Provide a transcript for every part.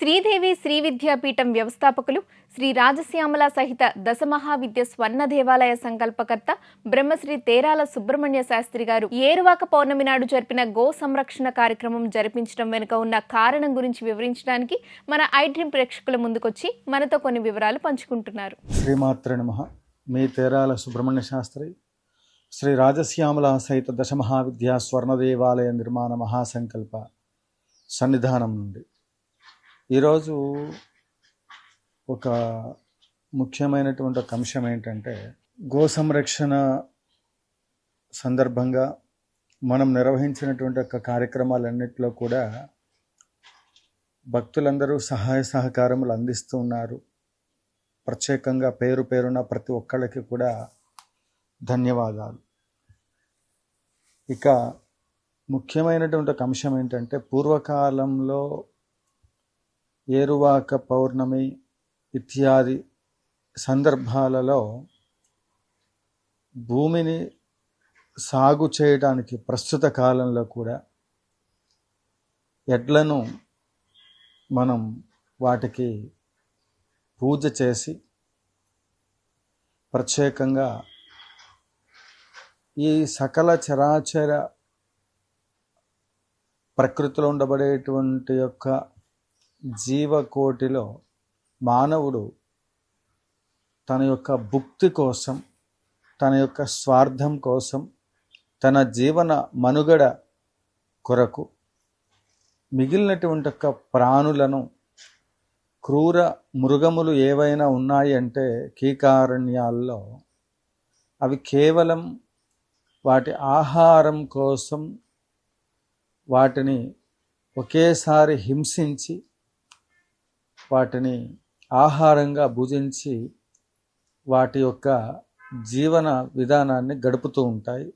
శ్రీదేవి శ్రీ విద్యాపీఠం వ్యవస్థాపకులు శ్రీ రాజశ్యామల సహిత దశమహావిద్య స్వర్ణ దేవాలయ సంకల్పకర్త బ్రహ్మశ్రీ తేరాల సుబ్రహ్మణ్య శాస్త్రి గారు ఏరువాక పౌర్ణమి నాడు జరిపిన గో సంరక్షణ కార్యక్రమం జరిపించడం వెనుక ఉన్న కారణం గురించి వివరించడానికి మన ఐ డ్రీమ్ ప్రేక్షకుల ముందుకొచ్చి మనతో కొన్ని వివరాలు పంచుకుంటున్నారు. శ్రీమాత్రే నమః. మీ తేరాల సుబ్రహ్మణ్య శాస్త్రి శ్రీ రాజశ్యామల సహిత దశమహావిద్య స్వర్ణ దేవాలయ నిర్మాణ మహాసంకల్ప సన్నిధానం నుండి ఈరోజు ఒక ముఖ్యమైనటువంటి ఒక అంశం ఏంటంటే, గో సంరక్షణ సందర్భంగా మనం నిర్వహించినటువంటి ఒక కార్యక్రమాలన్నింటిలో కూడా భక్తులందరూ సహాయ సహకారములు అందిస్తూ ఉన్నారు. ప్రత్యేకంగా పేరు పేరున ప్రతి ఒక్కళ్ళకి కూడా ధన్యవాదాలు. ఇక ముఖ్యమైనటువంటి ఒక అంశం ఏంటంటే, పూర్వకాలంలో ఏరువాక పౌర్ణమి ఇత్యాది సందర్భాలలో భూమిని సాగు చేయడానికి ప్రస్తుత కాలంలో కూడా ఎడ్లను మనం వాటికి పూజ చేసి ప్రత్యేకంగా ఈ సకల చరాచర ప్రకృతిలో ఉండబడేటువంటి యొక్క జీవకోటిలో మానవుడు తన యొక్క భుక్తి కోసం, తన యొక్క స్వార్థం కోసం, తన జీవన మనుగడ కొరకు మిగిలినటువంటి యొక్క ప్రాణులను, క్రూర మృగములు ఏవైనా ఉన్నాయి అంటే కీకారణ్యాల్లో అవి కేవలం వాటి ఆహారం కోసం వాటిని ఒకేసారి హింసించి వాటిని ఆహారంగా భుజించి వాటి యొక్క జీవన విధానాన్ని గడుపుతూ ఉంటాయి.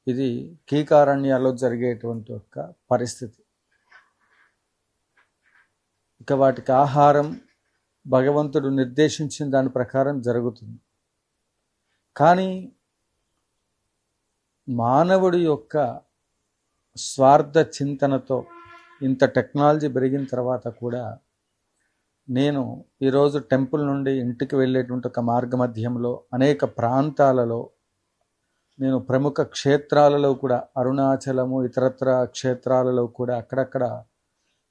ఇది కీకారణ్యాల్లో జరిగేటువంటి ఒక పరిస్థితి. ఇక వాటికి ఆహారం భగవంతుడు నిర్దేశించిన దాని ప్రకారం జరుగుతుంది. కానీ మానవుడి యొక్క స్వార్థ చింతనతో ఇంత టెక్నాలజీ పెరిగిన తర్వాత కూడా నేను ఈరోజు టెంపుల్ నుండి ఇంటికి వెళ్ళేటువంటి ఒక మార్గ మధ్యంలో అనేక ప్రాంతాలలో, నేను ప్రముఖ క్షేత్రాలలో కూడా, అరుణాచలము ఇతరత్ర క్షేత్రాలలో కూడా అక్కడక్కడ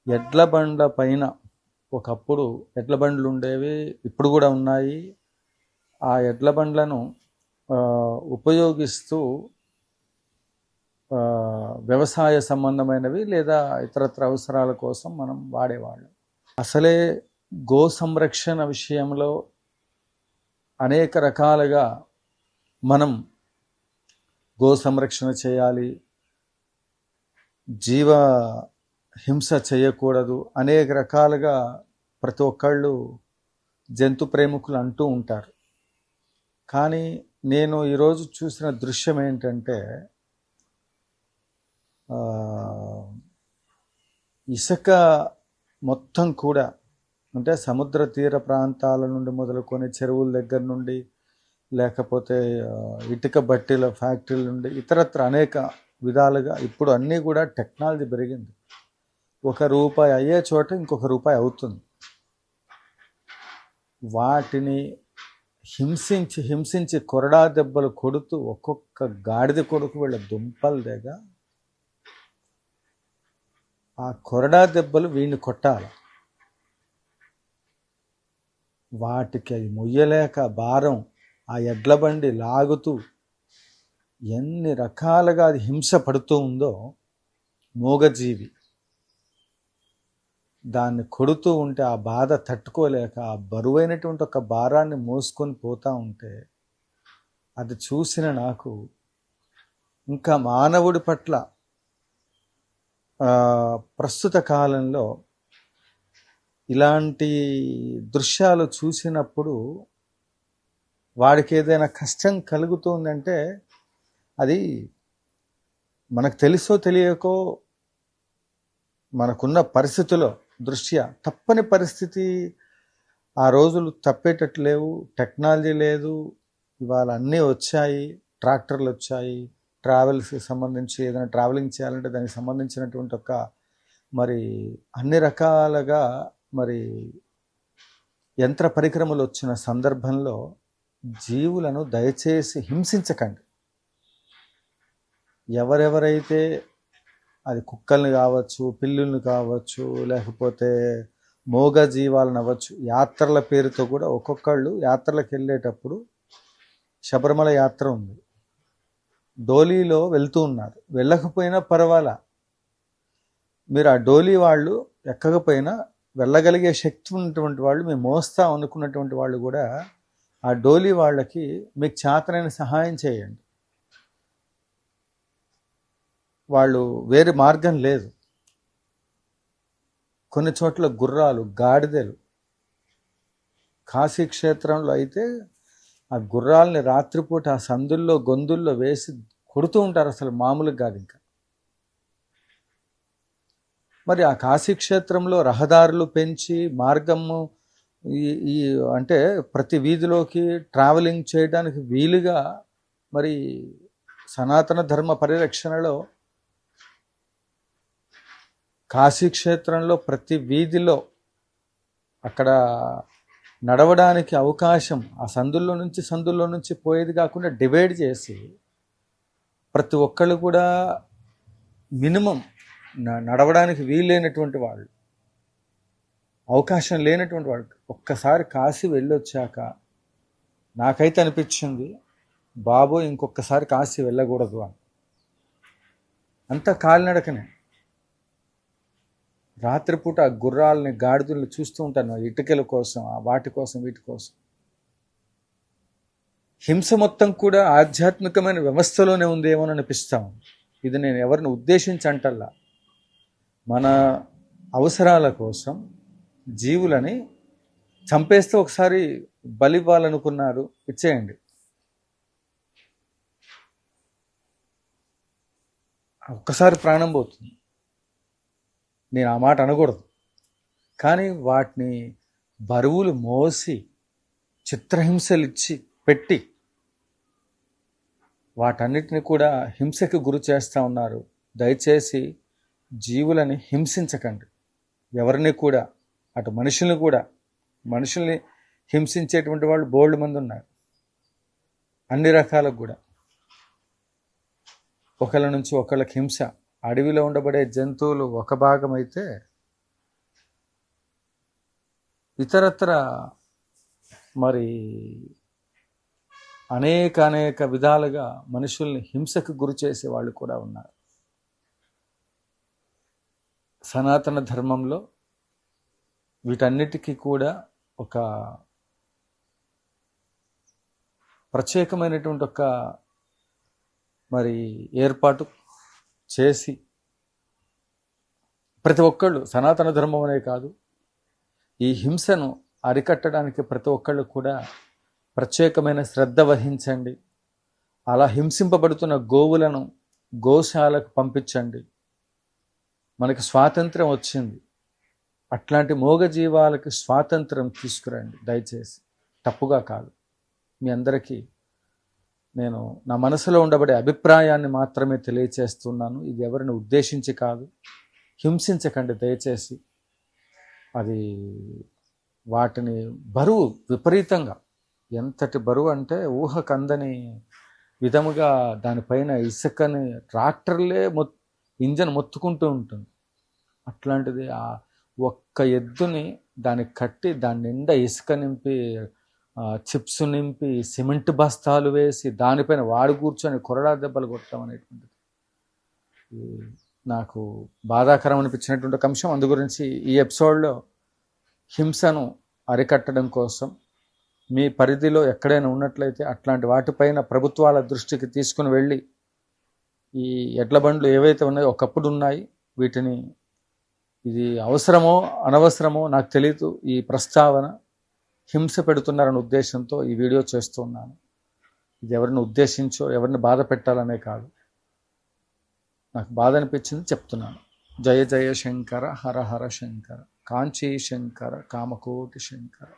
ఎడ్ల బండ్ల పైన, ఒకప్పుడు ఎడ్ల బండ్లు ఉండేవి, ఇప్పుడు కూడా ఉన్నాయి. ఆ ఎడ్ల బండ్లను ఉపయోగిస్తూ వ్యవసాయ సంబంధమైనవి లేదా ఇతరత్ర అవసరాల కోసం మనం వాడేవాళ్ళం. అసలే గో సంరక్షణ విషయంలో అనేక రకాలుగా మనం గో సంరక్షణ చేయాలి, జీవ హింస చేయకూడదు, అనేక రకాలుగా ప్రతి ఒక్కళ్ళు జంతు ప్రేమికులు అంటూ ఉంటారు. కానీ నేను ఈరోజు చూసిన దృశ్యం ఏంటంటే, ఇసుక మొత్తం కూడా, అంటే సముద్ర తీర ప్రాంతాల నుండి మొదలుకొని చెరువుల దగ్గర నుండి, లేకపోతే ఇటుక బట్టీల ఫ్యాక్టరీల నుండి ఇతరత్ర అనేక విధాలుగా ఇప్పుడు అన్నీ కూడా టెక్నాలజీ పెరిగింది. ₹1 అయ్యే చోట ఇంకొక రూపాయి అవుతుంది. వాటిని హింసించి హింసించి కొరడా దెబ్బలు కొడుతూ ఒక్కొక్క గాడిద కొడుకు వీళ్ళ దుంపలు దగ్గ ఆ కొరడా దెబ్బలు వీడిని కొట్టాలి. వాటికి అది మొయ్యలేక భారం ఆ ఎడ్ల బండి లాగుతూ ఎన్ని రకాలుగా అది హింస పడుతూ ఉందో, మూగజీవి దాన్ని కొడుతూ ఉంటే ఆ బాధ తట్టుకోలేక ఆ బరువైనటువంటి ఒక భారాన్ని మోసుకొని పోతూ ఉంటే అది చూసిన నాకు ఇంకా మానవుడి పట్ల ప్రస్తుత కాలంలో ఇలాంటి దృశ్యాలు చూసినప్పుడు వాడికి ఏదైనా కష్టం కలుగుతుందంటే అది మనకు తెలుసో తెలియకో, మనకున్న పరిస్థితుల్లో దృష్ట్యా తప్పని పరిస్థితి. ఆ రోజులు తప్పేటట్టు లేవు, టెక్నాలజీ లేదు, ఇవాళ అన్నీ వచ్చాయి, ట్రాక్టర్లు వచ్చాయి, ట్రావెల్స్కి సంబంధించి ఏదైనా ట్రావెలింగ్ చేయాలంటే దానికి సంబంధించినటువంటి ఒక మరి అన్ని రకాలుగా మరి యంత్ర పరికరములు వచ్చిన సందర్భంలో జీవులను దయచేసి హింసించకండి. ఎవరెవరైతే అది కుక్కల్ని కావచ్చు, పిల్లుల్ని కావచ్చు, లేకపోతే మోగ జీవాలను అవ్వచ్చు, యాత్రల పేరుతో కూడా ఒక్కొక్కళ్ళు యాత్రలకు వెళ్ళేటప్పుడు శబరిమల యాత్ర ఉంది, డోలీలో వెళ్తూ ఉన్నారు, వెళ్ళకపోయినా పర్వాలా, మీరు ఆ డోలీ వాళ్ళు ఎక్కకపోయినా వెళ్ళగలిగే శక్తి ఉన్నటువంటి వాళ్ళు, మేము మోస్తాం అనుకున్నటువంటి వాళ్ళు కూడా ఆ డోలీ వాళ్ళకి మీకు చేతనైన సహాయం చేయండి. వాళ్ళు వేరే మార్గం లేదు. కొన్ని చోట్ల గుర్రాలు, గాడిదలు, కాశీ క్షేత్రంలో అయితే ఆ గుర్రాలని రాత్రిపూట ఆ సందుల్లో గొంతుల్లో వేసి కొడుతూ ఉంటారు, అసలు మామూలుగా కాదు. ఇంకా మరి ఆ కాశీ క్షేత్రంలో రహదారులు పెంచి మార్గము ఈ అంటే ప్రతి వీధిలోకి ట్రావెలింగ్ చేయడానికి వీలుగా మరి సనాతన ధర్మ పరిరక్షణలో కాశీక్షేత్రంలో ప్రతి వీధిలో అక్కడ నడవడానికి అవకాశం, ఆ సందుల్లో నుంచి పోయేది కాకుండా డివైడ్ చేసి ప్రతి ఒక్కళ్ళు కూడా మినిమం నడవడానికి వీలైనటువంటి వాళ్ళు, అవకాశం లేనటువంటి వాళ్ళు ఒక్కసారి కాశీ వెళ్ళొచ్చాక నాకైతే అనిపించింది, బాబు ఇంకొకసారి కాశీ వెళ్ళకూడదు అని. అంతా కాలినడకనే. రాత్రిపూట ఆ గుర్రాలని, గాడిదలను చూస్తూ ఉంటాను, ఇటుకల కోసం, వాటి కోసం, వీటి కోసం. హింస మొత్తం కూడా ఆధ్యాత్మికమైన వ్యవస్థలోనే ఉందేమో అని అనిపిస్తాం. ఇది నేను ఎవరిని ఉద్దేశించి అంటల్లా, మన అవసరాల కోసం జీవులని చంపేస్తే ఒకసారి బలివ్వాలనుకున్నారు, ఇచ్చేయండి. ఒక్కసారి ప్రాణం పోతుంది. నేను ఆ మాట అనకూడదు, కానీ వాటిని బరువులు మోసి చిత్రహింసలు ఇచ్చి పెట్టి వాటన్నిటిని కూడా హింసకు గురి చేస్తూ ఉన్నారు. దయచేసి జీవులని హింసించకండి. ఎవరిని కూడా, అటు మనుషుల్ని కూడా, మనుషుల్ని హింసించేటువంటి వాళ్ళు బోల్డ్ మంది ఉన్నారు, అన్ని రకాలకు కూడా. ఒకళ్ళ నుంచి ఒకళ్ళకి హింస. అడవిలో ఉండబడే జంతువులు ఒక భాగం అయితే ఇతరత్ర మరి అనేక విధాలుగా మనుషుల్ని హింసకు గురి చేసే వాళ్ళు కూడా ఉన్నారు. సనాతన ధర్మంలో వీటన్నిటికీ కూడా ఒక ప్రత్యేకమైనటువంటి ఒక మరి ఏర్పాటు చేసి ప్రతి ఒక్కళ్ళు, సనాతన ధర్మం అనే కాదు, ఈ హింసను అరికట్టడానికి ప్రతి ఒక్కళ్ళు కూడా ప్రత్యేకమైన శ్రద్ధ వహించండి. అలా హింసింపబడుతున్న గోవులను గోశాలకు పంపించండి. మనకి స్వాతంత్రం వచ్చింది, అట్లాంటి మూగజీవాలకి స్వాతంత్రం తీసుకురండి దయచేసి. తప్పుగా కాదు, మీ అందరికీ నేను నా మనసులో ఉండబడే అభిప్రాయాన్ని మాత్రమే తెలియచేస్తున్నాను. ఇది ఎవరిని ఉద్దేశించి కాదు. హింసించకండి దయచేసి. అది వాటిని బరువు విపరీతంగా, ఎంతటి బరువు అంటే ఊహకందని విధముగా దానిపైన ఇసుకని ట్రాక్టర్లే ఇంజన్ మొత్తుకుంటూ ఉంటుంది. అట్లాంటిది ఆ ఒక్క ఎద్దుని దానికి కట్టి దాని నిండా ఇసుక నింపి, చిప్స్ నింపి, సిమెంట్ బస్తాలు వేసి దానిపైన వాడు కూర్చొని కొరడా దెబ్బలు కొట్టడం అనేటువంటిది నాకు బాధాకరం అనిపించినటువంటి ఒక అంశం. అందు గురించి ఈ ఎపిసోడ్లో హింసను అరికట్టడం కోసం మీ పరిధిలో ఎక్కడైనా ఉన్నట్లయితే అట్లాంటి వాటిపైన ప్రభుత్వాల దృష్టికి తీసుకుని వెళ్ళి, ఈ ఎడ్ల బండ్లు ఏవైతే ఉన్నాయో ఒకప్పుడు ఉన్నాయి, వీటిని ఇది అవసరమో అనవసరమో నాకు తెలియదు, ఈ ప్రస్తావన హింస పెడుతున్నారనే ఉద్దేశంతో ఈ వీడియో చేస్తున్నాను. ఇది ఎవరిని ఉద్దేశించో ఎవరిని బాధ పెట్టాలనే కాదు, నాకు బాధ అనిపించింది చెప్తున్నాను. జయ జయ శంకర, హర హర శంకర, కాంచీ శంకర, కామకోటి శంకర.